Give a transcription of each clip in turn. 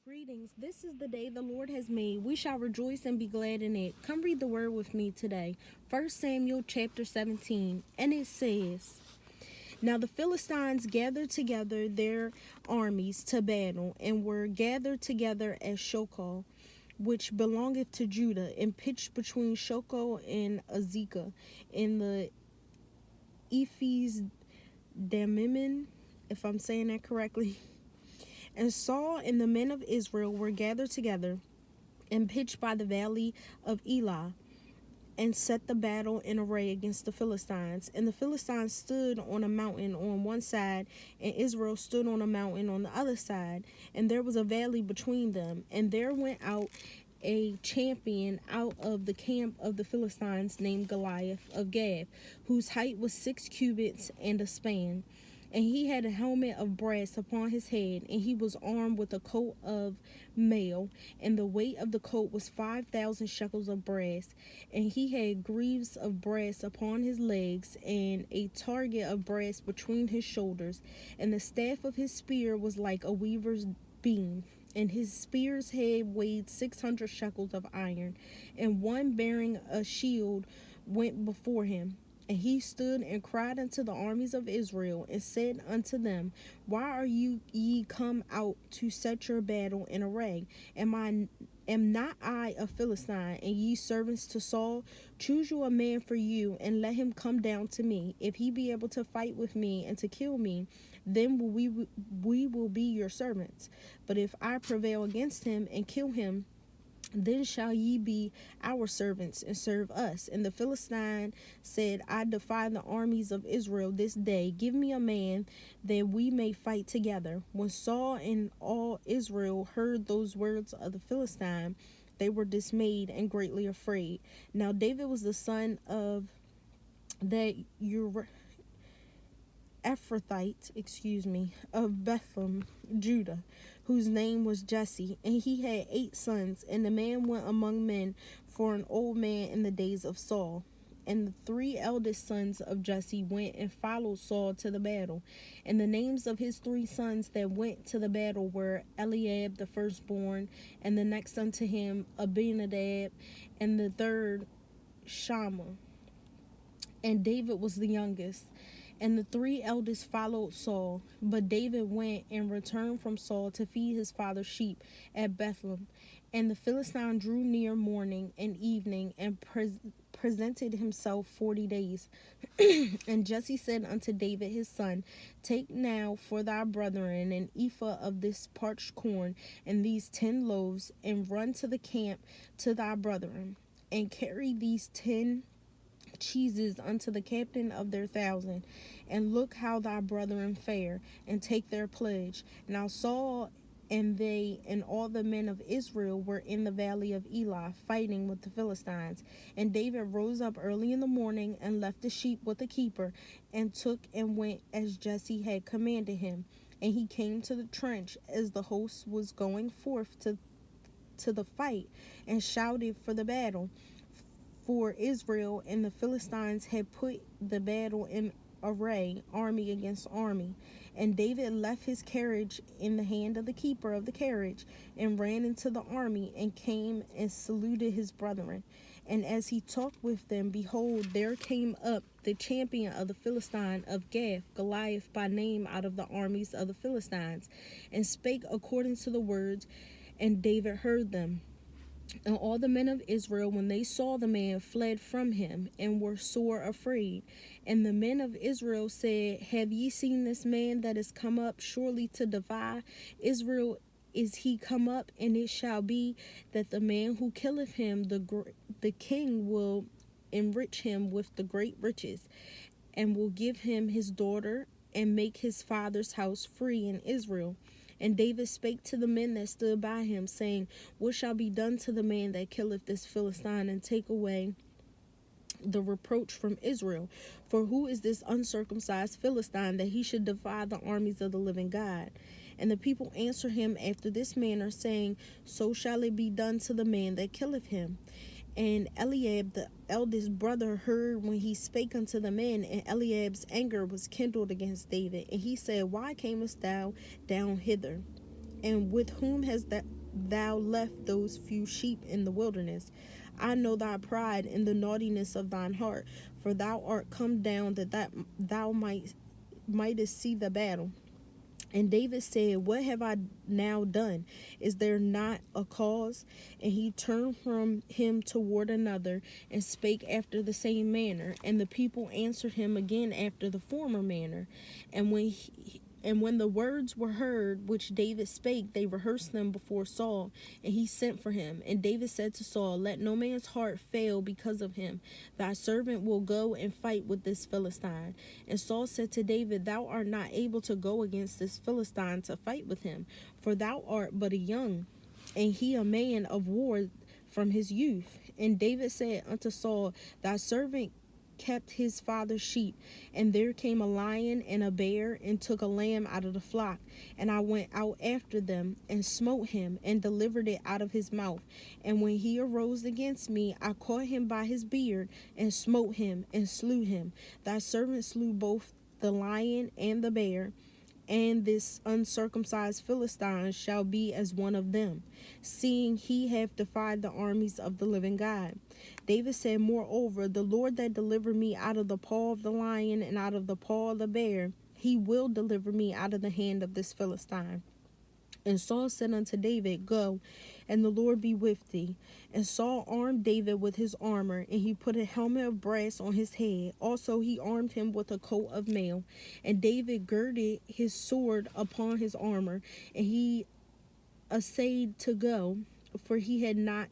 Greetings. This is the day the Lord has made. We shall rejoice and be glad in it. Come read the word with me today. 1Samuel chapter 17. And it says, Now the Philistines gathered together their armies to battle, and were gathered together at Shokol, which belongeth to Judah, and pitched between Shokol and Azekah, in the Ephes Dammim, if I'm saying that correctly. And Saul and the men of Israel were gathered together and pitched by the valley of Elah, and set the battle in array against the Philistines. And the Philistines stood on a mountain on one side, and Israel stood on a mountain on the other side. And there was a valley between them. And there went out a champion out of the camp of the Philistines named Goliath of Gath, whose height was 6 cubits and a span. And he had a helmet of brass upon his head, and he was armed with a coat of mail, and the weight of the coat was 5,000 shekels of brass. And he had greaves of brass upon his legs, and a target of brass between his shoulders. And the staff of his spear was like a weaver's beam, and his spear's head weighed 600 shekels of iron. And one bearing a shield went before him. And he stood and cried unto the armies of Israel, and said unto them, Why are ye come out to set your battle in array? Am not I a Philistine, and ye servants to Saul? Choose you a man for you, and let him come down to me. If he be able to fight with me and to kill me, then we will be your servants. But if I prevail against him and kill him, then shall ye be our servants and serve us. And the Philistine said, I defy the armies of Israel this day. Give me a man that we may fight together. When Saul and all Israel heard those words of the Philistine, they were dismayed and greatly afraid. Now David was the son of that Ephrathite, of Bethlehem, Judah, whose name was Jesse, and he had 8 sons. And the man went among men for an old man in the days of Saul. And the 3 eldest sons of Jesse went and followed Saul to the battle. And the names of his 3 sons that went to the battle were Eliab the firstborn, and the next unto him Abinadab, and the third Shammah. And David was the youngest. And the 3 eldest followed Saul, but David went and returned from Saul to feed his father's sheep at Bethlehem. And the Philistine drew near morning and evening, and presented himself 40 days. And Jesse said unto David his son, Take now for thy brethren an ephah of this parched corn, and these 10 loaves, and run to the camp to thy brethren, and carry these 10 cheeses unto the captain of their 1,000, and look how thy brethren fare, and take their pledge. Now Saul and they and all the men of Israel were in the valley of Elah, fighting with the Philistines. And David rose up early in the morning, and left the sheep with the keeper, and took and went as Jesse had commanded him. And he came to the trench as the host was going forth to the fight, and shouted for the battle. For Israel and the Philistines had put the battle in array, army against army. And David left his carriage in the hand of the keeper of the carriage, and ran into the army, and came and saluted his brethren. And as he talked with them, behold, there came up the champion of the Philistine of Gath, Goliath by name, out of the armies of the Philistines, and spake according to the words, and David heard them. And all the men of Israel, when they saw the man, fled from him, and were sore afraid. And the men of Israel said, Have ye seen this man that is come up surely to defy Israel? Is he come up? And it shall be that the man who killeth him, the king will enrich him with the great riches, and will give him his daughter, and make his father's house free in Israel. And David spake to the men that stood by him, saying, What shall be done to the man that killeth this Philistine, and take away the reproach from Israel? For who is this uncircumcised Philistine, that he should defy the armies of the living God? And the people answer him after this manner, saying, So shall it be done to the man that killeth him. And Eliab the eldest brother heard when he spake unto the men, and Eliab's anger was kindled against David. And he said, Why camest thou down hither? And with whom hast thou left those few sheep in the wilderness? I know thy pride and the naughtiness of thine heart, for thou art come down that thou mightest see the battle. And David said, what have I now done? Is there not a cause? And he turned from him toward another, and spake after the same manner. And the people answered him again after the former manner. And when the words were heard which David spake, they rehearsed them before Saul, and he sent for him. And David said to Saul, let no man's heart fail because of him. Thy servant will go and fight with this Philistine. And Saul said to David, thou art not able to go against this Philistine to fight with him, for thou art but a young, and he a man of war from his youth. And David said unto Saul, thy servant kept his father's sheep, and there came a lion and a bear and took a lamb out of the flock, and I went out after them and smote him and delivered it out of his mouth. And when he arose against me, I caught him by his beard and smote him and slew him. Thy servant slew both the lion and the bear, and this uncircumcised Philistine shall be as one of them, seeing he hath defied the armies of the living God. David said, moreover, the Lord that delivered me out of the paw of the lion and out of the paw of the bear, he will deliver me out of the hand of this Philistine. And Saul said unto David, go, and the Lord be with thee. And Saul armed David with his armor, and he put a helmet of brass on his head. Also he armed him with a coat of mail. And David girded his sword upon his armor, and he essayed to go, for he had not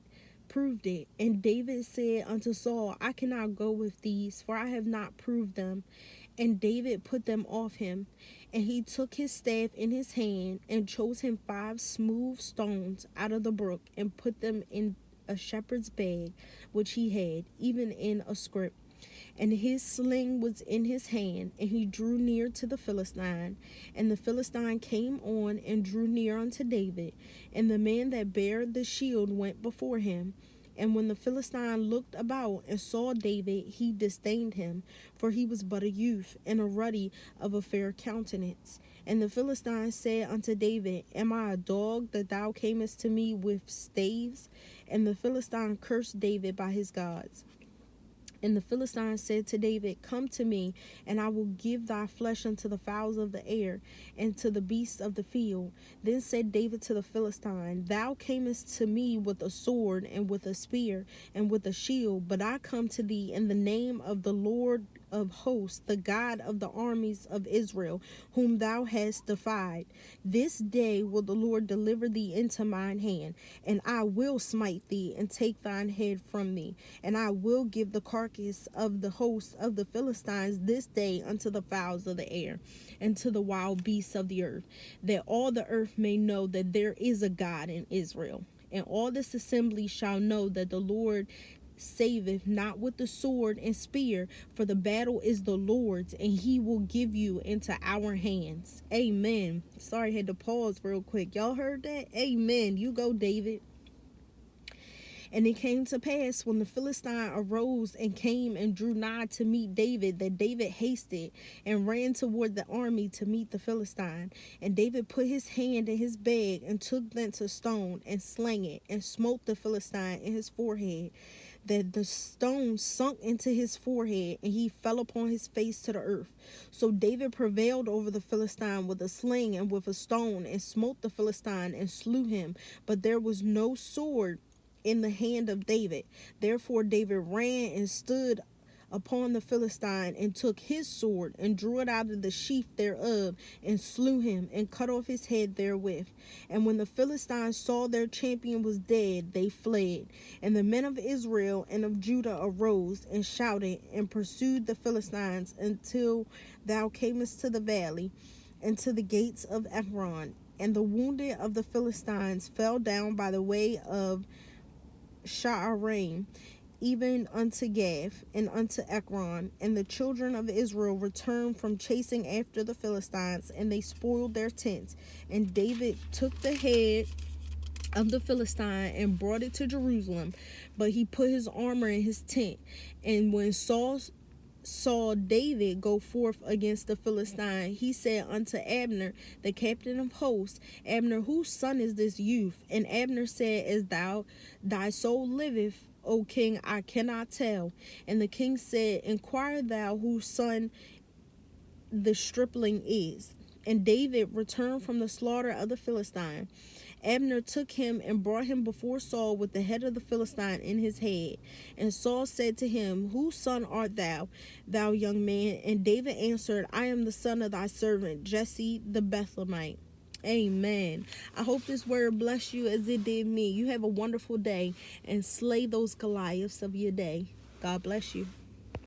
proved it. And David said unto Saul, I cannot go with these, for I have not proved them. And David put them off him. And he took his staff in his hand, and chose him 5 smooth stones out of the brook, and put them in a shepherd's bag which he had, even in a scrip. And his sling was in his hand, and he drew near to the Philistine. And the Philistine came on and drew near unto David. And the man that bare the shield went before him. And when the Philistine looked about and saw David, he disdained him, for he was but a youth, and a ruddy of a fair countenance. And the Philistine said unto David, am I a dog that thou camest to me with staves? And the Philistine cursed David by his gods. And the Philistine said to David, come to me, and I will give thy flesh unto the fowls of the air, and to the beasts of the field. Then said David to the Philistine, thou camest to me with a sword, and with a spear, and with a shield, but I come to thee in the name of the Lord of hosts, the God of the armies of Israel, whom thou hast defied. This day will the Lord deliver thee into mine hand, and I will smite thee, and take thine head from thee. And I will give the carcass of the hosts of the Philistines this day unto the fowls of the air, and to the wild beasts of the earth, that all the earth may know that there is a God in Israel. And all this assembly shall know that the Lord saveth not with the sword and spear, for the battle is the Lord's, and he will give you into our hands. Amen. Sorry, I had to pause real quick. Y'all heard that? Amen. You go, David. And it came to pass, when the Philistine arose and came and drew nigh to meet David, that David hasted and ran toward the army to meet the Philistine. And David put his hand in his bag, and took thence a stone, and slang it, and smote the Philistine in his forehead, that the stone sunk into his forehead, and he fell upon his face to the earth. So David prevailed over the Philistine with a sling and with a stone, and smote the Philistine and slew him. But there was no sword in the hand of David. Therefore David ran and stood upon the Philistine, and took his sword, and drew it out of the sheath thereof, and slew him, and cut off his head therewith. And when the Philistines saw their champion was dead, they fled. And the men of Israel and of Judah arose, and shouted, and pursued the Philistines, until thou camest to the valley, and to the gates of Ekron. And the wounded of the Philistines fell down by the way of Sha'araim, even unto Gath, and unto Ekron. And the children of Israel returned from chasing after the Philistines, and they spoiled their tents. And David took the head of the Philistine and brought it to Jerusalem, but he put his armor in his tent. And when Saul saw David go forth against the Philistine, he said unto Abner, the captain of hosts, Abner, whose son is this youth? And Abner said, as thy soul liveth, O king, I cannot tell. And the king said, inquire thou whose son the stripling is. And David returned from the slaughter of the Philistine. Abner took him and brought him before Saul with the head of the Philistine in his head. And Saul said to him, whose son art thou, thou young man? And David answered, I am the son of thy servant Jesse the Bethlehemite. Amen. I hope this word bless you as it did me. You have a wonderful day and slay those Goliaths of your day. God bless you.